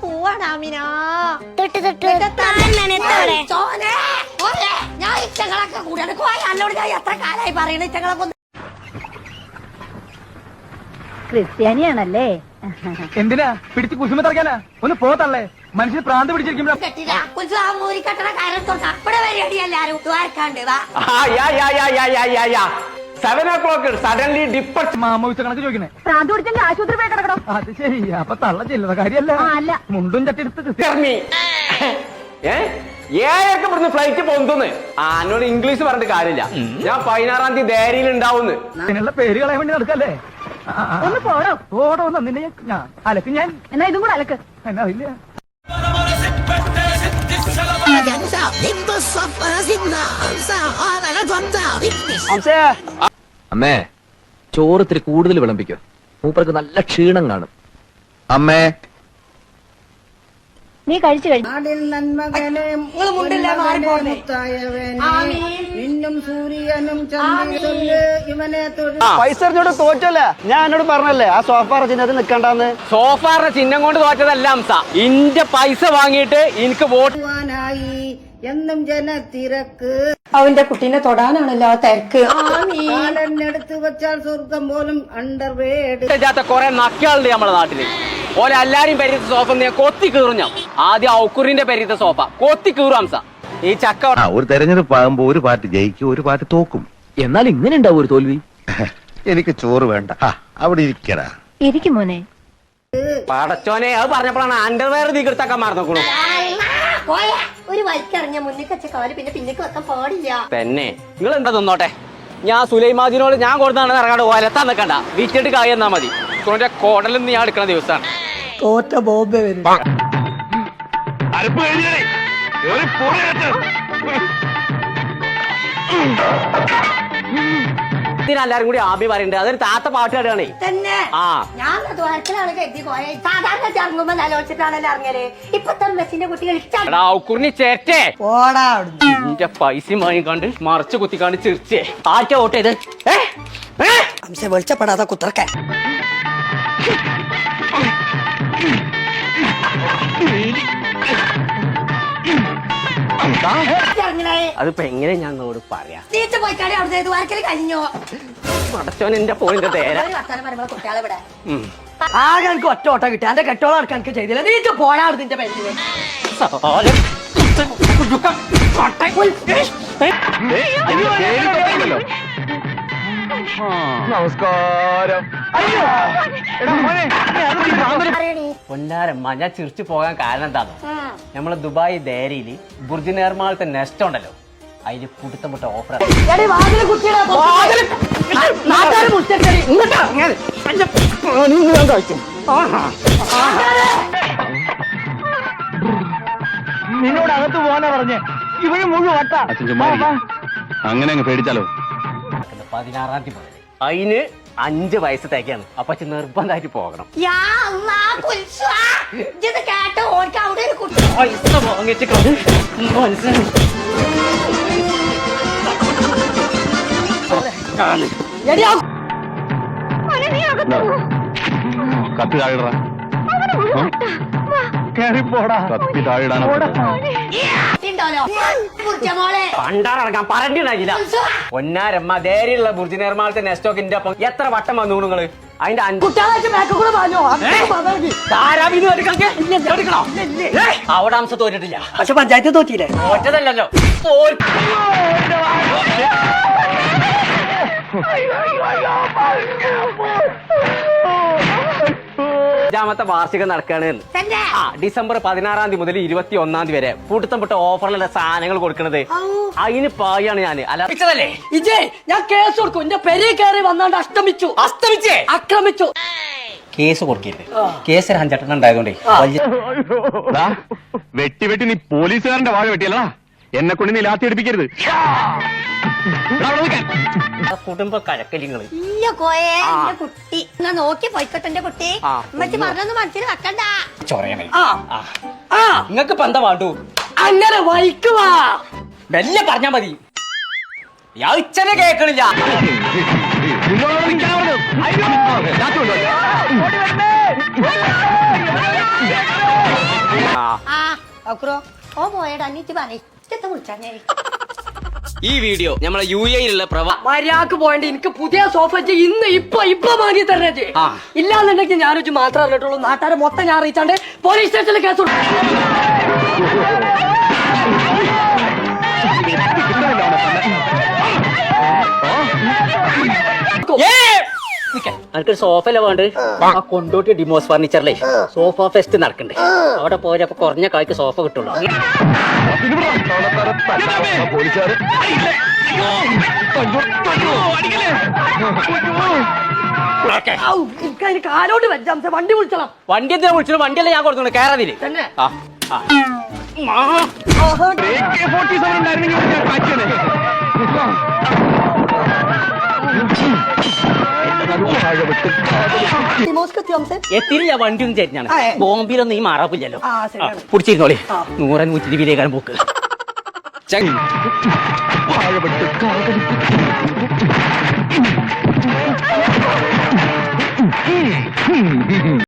പോവാണ് ആമിന. ഞാൻ ഇറ്റങ്ങളൊക്കെ കൂടിയാണ് കോയാലോട് ഞാൻ എത്ര കാലായി പറയണ ഇറ്റങ്ങളെ ക്രിസ്ത്യാനിയാണല്ലേ? എന്തിനാ പിടിച്ച് കുസുമ തറക്കാനാ? ഒന്ന് പോത്തല്ലേ, മനുഷ്യന് പ്രാന്ത് പിടിച്ചിരിക്കുമ്പോ സഡൻലി ഡിപ്പർ മാമോയിച്ച കണക്ക് ചോദിക്കണേ. പ്രാന്ത് പിടിച്ചെങ്കിൽ ആശുപത്രി പോയി കിടക്കണം. അത് ശരി, അപ്പൊ തള്ള ചെല്ലുന്ന കാര്യല്ല. മുണ്ടും ചട്ടിയെടുത്ത് ഏഴൊക്കെ ഇവിടുന്ന് ഫ്ലൈറ്റ് പൊന്തുന്ന്. എന്നോട് ഇംഗ്ലീഷ് പറഞ്ഞിട്ട് കാര്യമില്ല. ഞാൻ 16-ാം തീയതി ഡയറിയിൽ ഉണ്ടാവുന്നു. അതിനുള്ള പേര് കളയാൻ വേണ്ടി നടക്കല്ലേ? ഒന്ന് പോടോ. പോടോ നിന്നെ ഞാൻ അലക്ക്. ഞാൻ എന്നാ ഇതും കൂടെ അലക്ക്. എന്നാ ഇല്ല. അമ്മേ, ചോറ് ഇത്തിരി കൂടുതൽ വിളമ്പിക്കോ. മൂപ്പർക്ക് നല്ല ക്ഷീണം കാണും. അമ്മേ, നീ കഴിച്ചു കഴിഞ്ഞു. പൈസ തോറ്റല്ലേ? ഞാൻ എന്നോട് പറഞ്ഞല്ലേ ആ സോഫാറ ചിഹ്നത്തിൽ നിക്കണ്ടെന്ന്. സോഫാറിന്റെ ചിഹ്നം കൊണ്ട് തോറ്റതല്ല ഹംസ. ഇന്റെ പൈസ വാങ്ങിയിട്ട് എനിക്ക് വോട്ട് എന്നും ജനത്തിരക്ക്. അവന്റെ കുട്ടീനെ തൊടാനാണല്ലോ തിരക്ക്. എടുത്ത് വെച്ചാൽ സ്വർഗം പോലും അണ്ടർവേഡ്. കൊറേ നക്കിയാളുണ്ട് നമ്മളെ നാട്ടില്. ഓലെ എല്ലാരും പെരീത്ത സോഫ കൊത്തി കീറും. ഞാൻ ആദ്യം ഔക്കുറിന്റെ പെരീത്ത സോഫ കൊത്തി കീറും ഹംസ. ഈ ചക്ക ഒരു തെരഞ്ഞെടുപ്പ് ആകുമ്പോ ഒരു പാർട്ടി ജയിക്കും, ഒരു പാർട്ടി തോക്കും. എന്നാൽ ഇങ്ങനെ ഉണ്ടാവും ഒരു തോൽവി. എനിക്ക് ചോറ് വേണ്ട, അവിടെ ഇരിക്കടാ. ഇരിക്കും മോനെ. പടച്ചോനെ, അത് പറഞ്ഞപ്പോഴാണ് അണ്ടർവെയർ തീർത്താക്കാൻ മറന്നോളൂ. ഒരു വൈക്കിറങ്ങിയ മുന്നിൽ വെച്ച കാല് പിന്നെ പിന്നേക്ക് വെക്കാൻ പാടില്ല. തന്നെ നിങ്ങൾ എന്താ തിന്നോട്ടെ. ഞാൻ സുലൈമാജിനോട് ഞാൻ കൊടുത്താണ് ഇറങ്ങാണ്ട് ഒലത്താൻ നിൽക്കണ്ട, വിറ്റിട്ട് കായ എന്നാ മതി. തോന്റെ കോടലിൽ നിന്ന് ഞാൻ എടുക്കുന്ന ദിവസമാണ്. തോറ്റ ബോംബെ വരും. ഇതിനെല്ലാരും കൂടി ആബി പറയണ്ടേ, അതൊരു താത്ത പാട്ടുകാരാണേ. തന്നെ ഞാൻ ദ്വാരത്തിലാണ് കരുതി പോയ. സാധാരണ ഇറങ്ങുമ്പോ ആലോചിച്ചിട്ടാണല്ലോ ഇറങ്ങല്. ഇപ്പത്തെ മെസ്സിന്റെ കുട്ടികൾ ഔക്കുറിനി ചേറ്റേ എന്റെ പൈസ വാങ്ങിക്കാണ്ട് മറച്ചു കുത്തിക്കാണ്ട് ചിരിച്ചേ. ആർക്കാ വോട്ട് ചെയ്ത്? വെളിച്ചപ്പെടാതെ കുത്തർക്ക. അതിപ്പോ എങ്ങനെ ഞാൻ നോട് പറയാ? പോയിക്കാളി അവിടെ ദ്വാരക്കല് കഴിഞ്ഞോ? പടച്ചോൻ എന്റെ ഫോണിന്റെ തേര. കുട്ടികളെ ഇവിടെ ആകെ എനിക്ക് ഒറ്റ ഓട്ടം കിട്ടി. എന്റെ കെട്ടോളം നടക്കാൻ എനിക്ക് ചെയ്തില്ല. നീക്ക് പോരാ നിന്റെ പെണ്ണിന്. നമസ്കാരം. പൊന്നാരമ്മ, ഞാൻ ചിരിച്ചു പോകാൻ കാരണം എന്താണോ? നമ്മള് ദുബായ് ഡയറിയില് ബുർജ് നിർമ്മാണത്തെ നെസ്റ്റ് ഉണ്ടല്ലോ, അതിന് പുടുത്തപ്പെട്ട ഓഫർ. നിന്നോട് അകത്ത് പോകാനാ പറഞ്ഞേ. ഇവിടെ മുഴുവൻ അങ്ങനെ അങ്ങ് പേടിച്ചാലോ? 16-ാം തീയതി മുതൽ അതിന് 5 വയസ്സത്തേക്കാണ്. അപ്പൊ നിർബന്ധമായിട്ട് പോകണം. കേട്ടോ ഓർക്ക് അവിടെ ഒരു കുട്ടി പൈസ വാങ്ങിച്ചിട്ടുണ്ട് മനസ്സിലായി. കത്തി താഴെടാ, കത്തി താഴെടാ. പണ്ടാറടക്കാൻ പറഞ്ഞിട്ടുണ്ടായില്ല. പൊന്നാരമ്മ ദേരിയുള്ള ബുർജ് നിർമ്മാണത്തെ നെസ്റ്റോക്കിന്റെ ഒപ്പം എത്ര വട്ടം വന്നു നിങ്ങള്? അതിന്റെ അവിടെ അംശം തോറ്റിട്ടില്ല. പക്ഷെ പഞ്ചായത്ത് തോറ്റില്ലേ? തോറ്റതല്ലോ. 5ാമത്തെ വാർഷികം നടക്കുകയാണ്. ഡിസംബർ 16-ാം തീയതി മുതൽ 21-ാം തീയതി വരെ പൂട്ടത്തപ്പെട്ട ഓഫറിലുള്ള സാധനങ്ങൾ കൊടുക്കുന്നത്. അതിന് പായാണ് ഞാൻ അലപ്പിച്ചതല്ലേ. ഇജേ ഞാൻ കേസ് കൊടുക്കും. എന്റെ പെരേ കയറി വന്നാണ്ട് ആക്രമിച്ചു. കേസ് കൊടുക്കരുത്. കേസ് 5 ഉണ്ടായതുകൊണ്ടേ വെട്ടി വെട്ടി നീ പോലീസുകാരന്റെ വാഴ വെട്ടിയല്ല. എന്നെ കൊണ്ട് നീ ലാത്തി എടുപ്പിക്കരുത്. കുടുംബ കഴക്കലിങ്ങള് ഇല്ല കോയെ എന്റെ കുട്ടി എന്നാ നോക്കി പോയിക്കോട്ടെ. എന്റെ കുട്ടി മറ്റു പറഞ്ഞൊന്നും മനസ്സിൽ വെക്കണ്ട. ചൊറയണേ. നിങ്ങക്ക് ഇപ്പൊ എന്താ വേണ്ടു? അങ്ങനെ വൈക്കുവാ മെല്ലെ പറഞ്ഞാ മതി. ഞാൻ ഇച്ചനെ കേക്കണില്ല. അയ്യോ ആ അക്രോ ഓ പോയടാ അന്നിച്ച് പറയ് ചെത്ത വിളിച്ചാ ഞാൻ ഈ വീഡിയോ നമ്മളെ UAE-ലുള്ള മര്യാദക്ക് പോയണ്ട് എനിക്ക് പുതിയ സോഫ ഇന്ന് ഇപ്പൊ വാങ്ങി തരണേ ഇല്ലാന്നുണ്ടെങ്കിൽ ഞാൻ വെച്ച് മാത്രമേ അറിഞ്ഞിട്ടുള്ളൂ നാട്ടുകാരെ മൊത്തം ഞാൻ അറിയിച്ചാണ്ട് പോലീസ് സ്റ്റേഷനിൽ കേസ് എനിക്കൊരു സോഫയല്ലേ വേണ്ട ആ കൊണ്ടോട്ടി ഡിമോസ് ഫർണിച്ചറിലെ സോഫ ഫെസ്റ്റ് നടക്കണ്ടേ അവിടെ പോയപ്പോ കുറഞ്ഞ കായ്ക്ക് സോഫ കിട്ടുള്ളൂ. എനിക്കതിന് കാലോട്ട് വെച്ചാൽ വണ്ടി വിളിച്ചണം. വണ്ടി എന്തിനാ വിളിച്ചത്? വണ്ടിയല്ലേ ഞാൻ കൊടുത്തു കയറാതിരി. തന്നെ എത്തിയില്ല വണ്ടി ഒന്നും ചേരുന്നാണ് ബോംബിലൊന്നും ഈ മാറാപ്പില്ലല്ലോ. ആ ശരിയാണ്. പിടിച്ചിരുന്നോളി 100-120 പോക്ക്.